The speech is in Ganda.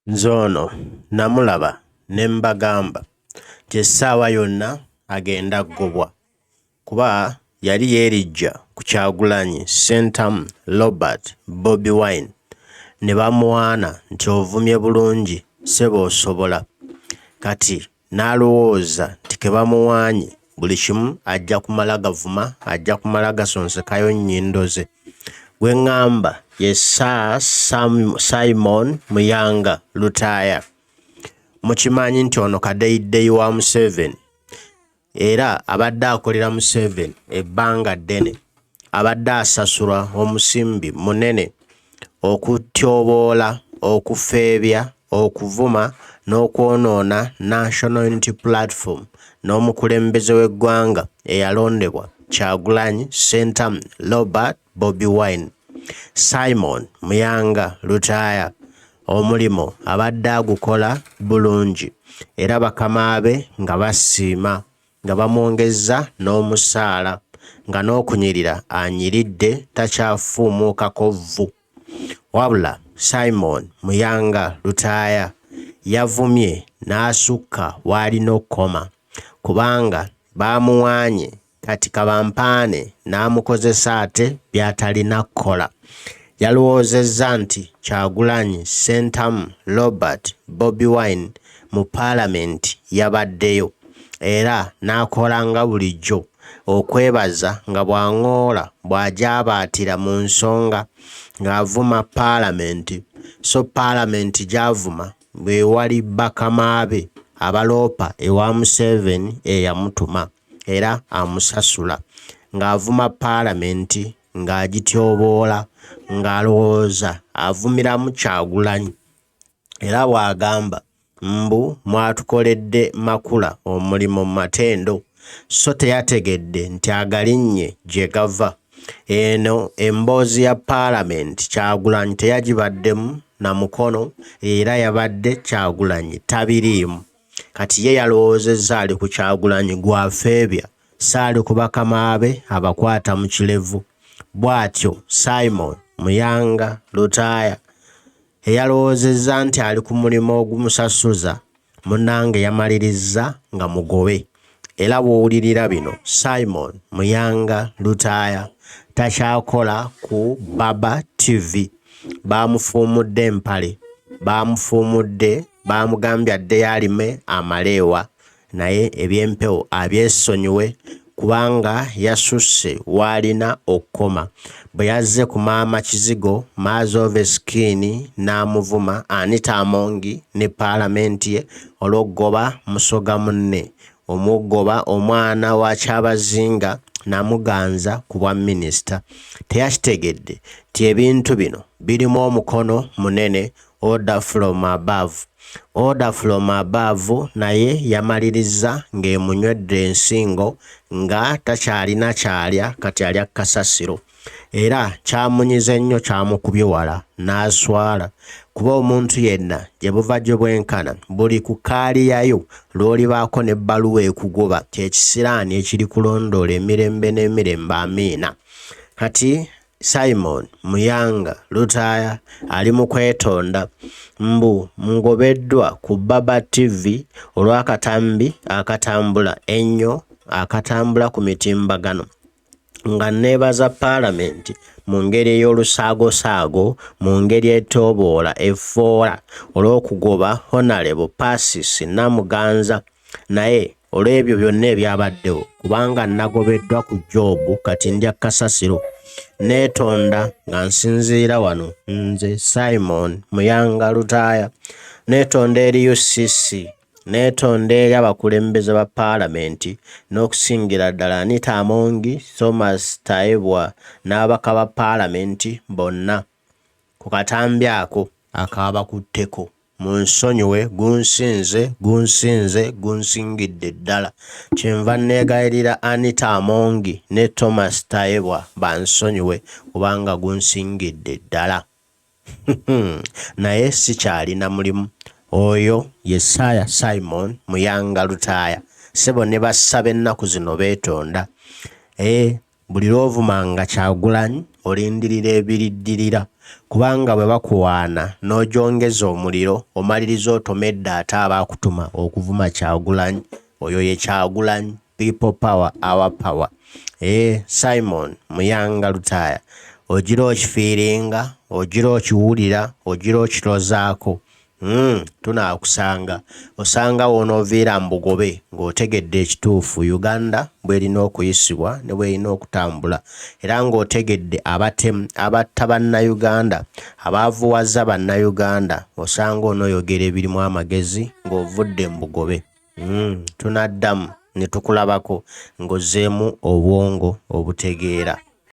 Nzono namulaba ne mbagamba nti essaawa yonna agenda ggobwa kuba yali yeerijja ku Kyagulanyi Sentamu Robert Bobi Wine ne bamuwaana nti ovumye bulungi ssebo osobola, kati n'alowooza nti ke bamuwaanye buli kimu ajja kumala gavuma, ajja kumala gasonsekayo nnyindo ze. Gwe ŋŋamba ye Simon Muyanga Lutaya. Mukimanyi nti ono kadeyiddeyi wa Museveni era abadde akolera Museveni ebbanga ddene, abadde asasulwa omusimbi munene okutyoboola, okufeebya, okuvuma n'okwonoona National Unity Platform n'omukulembeze w'eggwanga eyalondebwa Kyagulanyi Sentamu Robert Bobi Wine. Simon Muyanga Lutaya omulimo abadde agukola bulungi era bakama be nga basiima, nga bamwongezza n'omusaala, nga n'okunyirira anyiridde takyafuumuukako vvu. Wabula Simon Muyanga Lutaya yavumye n'asukka w'alina okukoma kubanga baamuwaanye, kati kabampaane n'amukozesa ate by'atalina kukola. Yalowoozezza nti Kyagulanyi Sentamu Robert Bobi Wine mu paalamenti yabaddeyo era n'akola nga bulijjo okwebaza nga bw'aŋoola bw'ajaabaatira mu nsonga ng'avuma paalamenti, so paalamenti gy'avuma bwe wali bakama be abaloopa ewa Museveni eyamutuma era amusasula, ng'avuma paalamenti ng'agityoboola, ng'alowooza avumiramu Kyagulanyi era bw'agamba mbu mwatukoledde makula omulimu mu matendo, so teyategedde nti agalinnye gye gava. Eno emboozi ya paalamenti Kyagulanyi teyagibaddemu na mukono era yabadde Kyagulanyi tabiriimu. Kati ye yalowoozezza ali ku Kyagulanyi gw'afeebya, saali ku bakama be abakwata mu kirevu. Bw'atyo Simon Muyanga Lutaya eyalowoozezza nti ali ku mulimu ogumusasuza, munnange yamalirizza nga mugobe. Era bw'owulirira bino, Simon Muyanga Lutaya takyakola ku Baba TV. Baamufuumudde empale, baamufuumudde, baamugambye addeyo alime amaleewa, naye eby'empewo abyesonyiwe kubanga yasusse w'alina okukoma. Bwe yazze ku maama Kizigo Maazoveskin n'amuvuma Anita Amongi ne paalamenti ye olw'okugoba musoga munne, omugoba omwana wa Kyabazinga n'amuganza ku bwa minisita. Teyakitegedde nti ebintu bino birimu omukono munene, order from above. Order from above naye yamaliriza ng'emunywedde ensingo nga takyalina kyalya, kati alya kasasiro. Era kyamunyiza ennyo, kyamukubye wala n'aswala kuba omuntu yenna gye buva gye bwenkana buli ku kaaliyayo lw'olibaako n'ebbaluwa ekugoba kyekisiraani ekiri kulondoola emirembe n'emirembe, amiina. Kati Simon Muyanga Lutaya ali mu kwetonda mbu ngobeddwa ku Baba TV olw'akatambi akatambula ennyo, akatambula ku mitimbagano, nga neebaza paalamenti mu ngeri ey'olusaagosaago, mu ngeri etoboola effoola olw'okugoba Honorable Pacis Namuganza. Naye olw'ebyo byonna ebyabaddewo, kubanga nagobeddwa ku joobu kati ndya kasasiro, neetonda nga nsinziira wano nze Simon Muyanga Lutaya, neetonda eri UCC, neetonda eri abakulembeze ba paalamenti n'okusingira ddala Anita Amongi, Thomas Taibwa n'abaka ba paalamenti bonna ku katambi ako akaabakutteko. Munsonyiwe, gunsingidde ddala. Kyenva neegayirira Anita Amongi ne Thomas Taibwa bansonyiwe kubanga gunsingidde ddala. Naye sikyalina mulimu. Oyo ye Simon Muyanga Lutaya. Ssebo ne bassaba ennaku zino beetonda. Buli lw'ovumanga Kyagulanyi olindirira ebiriddirira. kubanga bwe bakuwaana n'ojongeza omuliro omaliriza otomedde ate abaakutuma okuvuma Kyagulanyi. Oyo ye Kyagulanyi, people power, our power. Simon Muyanga Lutaya, ogira okifiiringa, ogira okiwulira, ogira okirozaako. Tunaakusanga osanga wonooviira mu Bugobe ng'otegedde ekituufu Uganda bw'erina okuyisibwa ne bw'erina okutambula, era ng'otegedde abatemu abatta bannayuganda, abaavuwaza bannayuganda, osanga onooyogera ebirimu amagezi ng'ovudde mu Bugobe. Tunaddamu ne tukulabako ng'ozzeemu obwongo obutegeera.